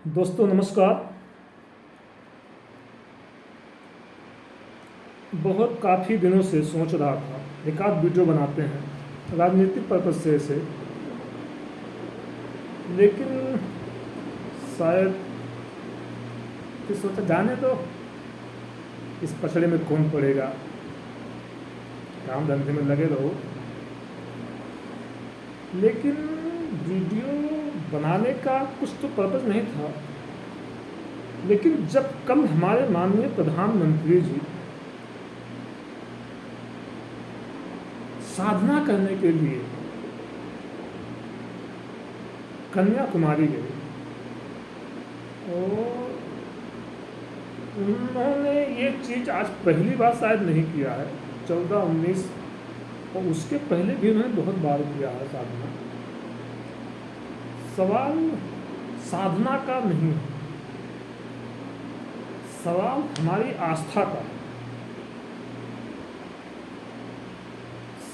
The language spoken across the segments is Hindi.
दोस्तों नमस्कार। बहुत काफ़ी दिनों से सोच रहा था एक आध वीडियो बनाते हैं राजनीतिक पर्पज से ऐसे, लेकिन शायद फिर सोचा जाने तो इस पछड़े में कौन पड़ेगा, काम धंधे में लगे रहो। लेकिन वीडियो बनाने का कुछ तो पर्पज नहीं था, लेकिन जब कल हमारे माननीय प्रधानमंत्री जी साधना करने के लिए कन्याकुमारी गए और उन्होंने ये चीज़ आज पहली बार शायद नहीं किया है, 14-19 और उसके पहले भी उन्होंने बहुत बार किया है साधना। सवाल साधना का नहीं है, सवाल हमारी आस्था का है।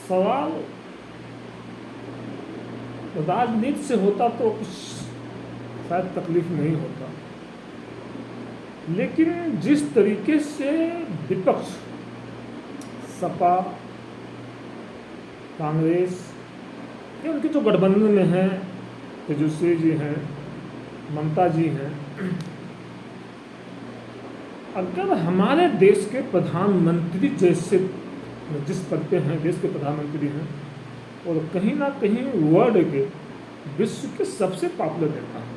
सवाल राजनीति से होता तो कुछ शायद तकलीफ नहीं होता, लेकिन जिस तरीके से विपक्ष सपा कांग्रेस ये उनके जो गठबंधन में हैं, तेजस्वी जी हैं, ममता जी हैं, अगर हमारे देश के प्रधानमंत्री जैसे जिस पद पे हैं, देश के प्रधानमंत्री हैं और कहीं ना कहीं वर्ल्ड के विश्व के सबसे पॉपुलर नेता हैं,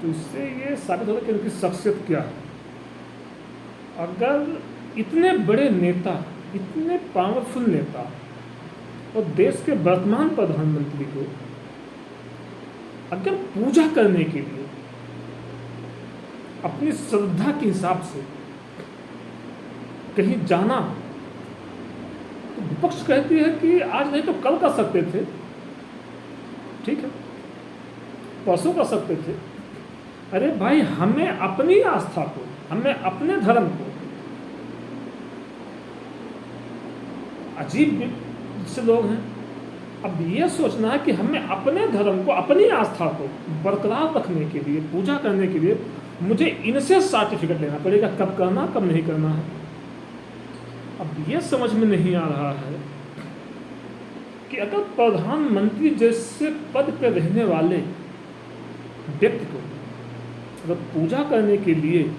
तो इससे ये साबित होता है कि उनकी शख्सियत क्या है। अगर इतने बड़े नेता, इतने पावरफुल नेता और देश के वर्तमान प्रधानमंत्री को अगर पूजा करने के लिए अपनी श्रद्धा के हिसाब से कहीं जाना, तो विपक्ष कहती है कि आज नहीं तो कल कर सकते थे, ठीक है, परसों कर सकते थे। अरे भाई, हमें अपनी आस्था को, हमें अपने धर्म को, अजीब से लोग हैं, अब ये सोचना है कि हमें अपने धर्म को, अपनी आस्था को बरकरार रखने के लिए, पूजा करने के लिए मुझे इनसे सर्टिफिकेट लेना पड़ेगा कब करना कब नहीं करना है। अब ये समझ में नहीं आ रहा है कि अगर प्रधानमंत्री जैसे पद पर रहने वाले व्यक्ति को अगर पूजा करने के लिए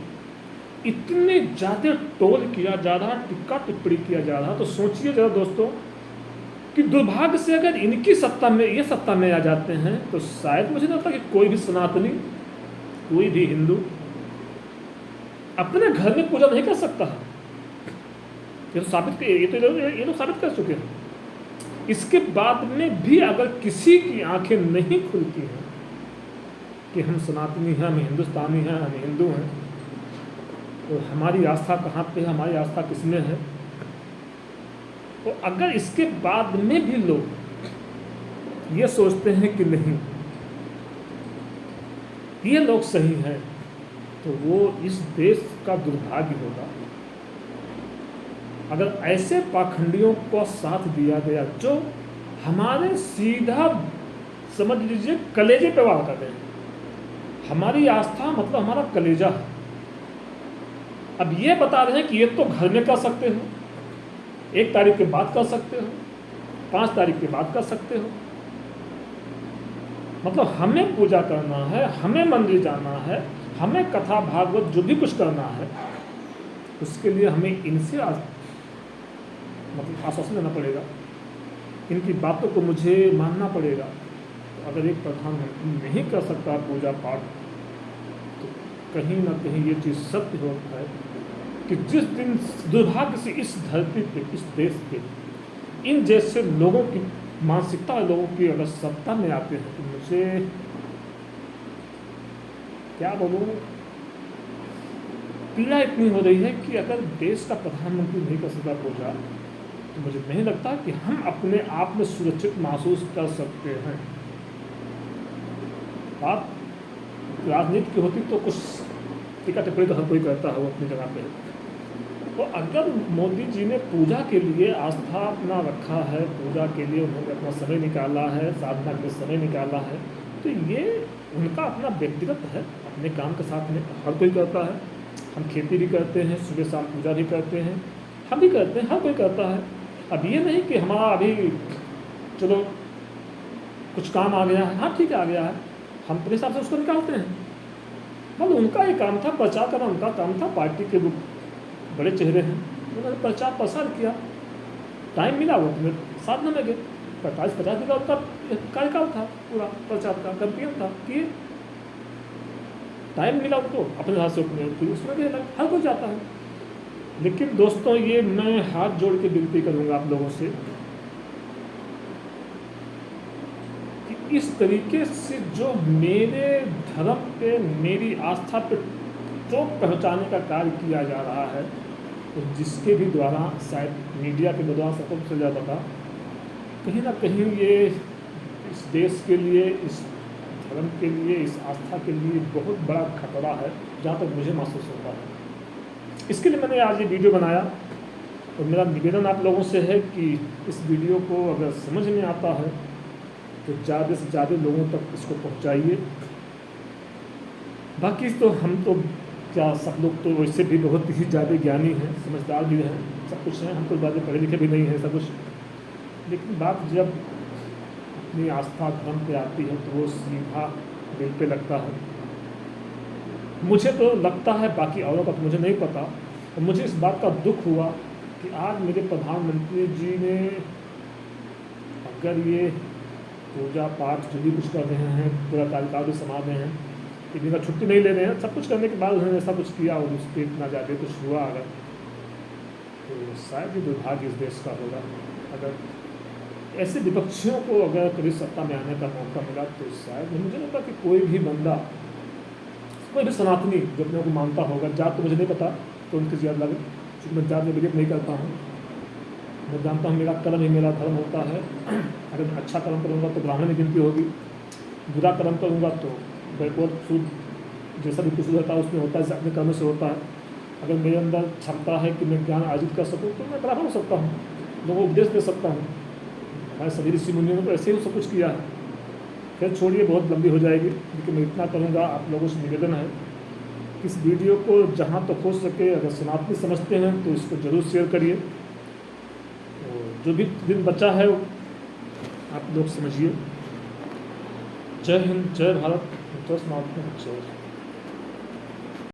इतने ज़्यादा टोल किया जा रहा, टिक्का टिप्पणी किया जा रहा, तो सोचिए जरा दोस्तों कि दुर्भाग्य से अगर इनकी सत्ता में, ये सत्ता में आ जाते हैं, तो शायद मुझे नहीं लगता कि कोई भी सनातनी, कोई भी हिंदू अपने घर में पूजा नहीं कर सकता है। ये तो साबित कर चुके हैं। इसके बाद में भी अगर किसी की आंखें नहीं खुलती हैं कि हम सनातनी हैं, हम हिंदुस्तानी हैं, हम हिंदू हैं, तो हमारी आस्था कहाँ पे है, हमारी आस्था किसमें है, तो अगर इसके बाद में भी लोग ये सोचते हैं कि नहीं ये लोग सही हैं, तो वो इस देश का दुर्भाग्य होगा अगर ऐसे पाखंडियों को साथ दिया गया जो हमारे सीधा समझ लीजिए कलेजे पे वार कर रहे हैं। हमारी आस्था मतलब हमारा कलेजा है। अब ये बता रहे हैं कि ये तो घर में कर सकते हो, 1 तारीख के बाद कर सकते हो, 5 तारीख के बाद कर सकते हो, मतलब हमें पूजा करना है, हमें मंदिर जाना है, हमें कथा भागवत जो भी कुछ करना है, उसके लिए हमें इनसे मतलब आश्वासन देना पड़ेगा, इनकी बातों को मुझे मानना पड़ेगा। तो अगर एक प्रधानमंत्री नहीं कर सकता पूजा पाठ, तो कहीं ना कहीं ये चीज़ सत्य होता है कि जिस दिन दुर्भाग्य से इस धरती पे, इस देश पे इन जैसे लोगों की मानसिकता और लोगों की अगर सत्ता में आते हैं, तो मुझे क्या बोलूँ, पीड़ा इतनी हो रही है कि अगर देश का प्रधानमंत्री नहीं कर सकता पूजा, तो मुझे नहीं लगता कि हम अपने आप में सुरक्षित महसूस कर सकते हैं। बात राजनीति की होती तो कुछ टिक्का टिप्पणी तो हर कोई करता है वो अपनी जगह पे। तो अगर मोदी जी ने पूजा के लिए आस्था अपना रखा है, पूजा के लिए उन्होंने अपना समय निकाला है, साधना के लिए समय निकाला है, तो ये उनका अपना व्यक्तिगत है, अपने काम के साथ में हर कोई करता है। हम खेती भी करते हैं, सुबह शाम पूजा भी करते हैं, हम भी करते हैं, हर कोई करता है। अब ये नहीं कि हमारा अभी चलो कुछ काम आ गया है, हाँ ठीक है आ गया है, हम अपने हिसाब से उसको निकालते हैं। मतलब उनका ये काम था, प्रचार करना उनका काम था, पार्टी के बड़े चेहरे हैं, उन्होंने प्रचार प्रसार किया, टाइम मिला वो तुम्हें साधना में गए। 45-50 दिन का उनका कार्यकाल था, पूरा प्रचार का कैंपेन था, कि टाइम मिला उनको अपने हाथ से अपने उसमें गए, हर कोई जाता है। लेकिन दोस्तों ये मैं हाथ जोड़ के विनती करूँगा आप लोगों से कि इस तरीके से जो मेरे धर्म पे, मेरी आस्था पे चोट पहुँचाने का कार्य किया जा रहा है, तो जिसके भी द्वारा शायद मीडिया के द्वारा सबको चल जाता था, कहीं ना कहीं ये इस देश के लिए, इस धर्म के लिए, इस आस्था के लिए बहुत बड़ा खतरा है, जहाँ तक मुझे महसूस होता है। इसके लिए मैंने आज ये वीडियो बनाया, और मेरा निवेदन आप लोगों से है कि इस वीडियो को अगर समझ में आता है तो ज़्यादा से ज़्यादा लोगों तक इसको पहुँचाइए। बाकी तो हम तो क्या, सब लोग तो वैसे भी बहुत ही ज़्यादा ज्ञानी हैं, समझदार भी हैं, सब कुछ हैं, हम तो ज़्यादा पढ़े लिखे भी नहीं हैं सब कुछ। लेकिन बात जब अपनी आस्था धर्म पे आती है तो वो सीधा दिल पे लगता है। मुझे तो लगता है, बाकी औरों का तो मुझे नहीं पता। और मुझे इस बात का दुख हुआ कि आज मेरे प्रधानमंत्री जी ने अगर ये पूजा पाठ जो भी कुछ कर रहे हैं, पूरा कार्यकाल भी संभाल रहे हैं, इतनी का छुट्टी नहीं ले रहे हैं, सब कुछ करने के बाद उन्होंने ऐसा कुछ किया और उस पर इतना ज़्यादा कुछ हुआ अगर, तो शायद ये दुर्भाग्य इस देश का होगा। अगर ऐसे विपक्षियों को अगर कभी सत्ता में आने का मौका मिला तो शायद मुझे लगता कि कोई भी बंदा, कोई भी सनातनी जो अपने को मानता होगा, जात तो मुझे नहीं पता तो उनकी ज़्यादा लगे, क्योंकि मैं जात में बिलीव नहीं करता हूँ। मैं जानता हूँ मेरा कर्म ही मेरा धर्म होता है। अगर मैं अच्छा कर्म करूँगा तो ब्राह्मण में गिनती होगी, बुरा कर्म करूँगा तो बैकवर्ड सूद, जैसा भी कुछ होता है उसमें होता है, अपने कर्म से होता है। अगर मेरे अंदर क्षमता है कि मैं ज्ञान अर्जित कर सकूँ तो मैं ब्राह्मण हो सकता हूँ, लोगों को उपदेश दे सकता हूँ। हमारे सभी ऋषि मुनियों ने तो ऐसे ही सब कुछ किया है। खैर छोड़िए, बहुत लंबी हो जाएगी, लेकिन मैं इतना करूँगा, आप लोगों से निवेदन है कि इस वीडियो को जहाँ तक हो सके, अगर सनातनी समझते हैं तो इसको ज़रूर शेयर करिए। तो जो भी दिन बचा है आप लोग समझिए। जय हिंद, जय भारत, जय सनातन, जय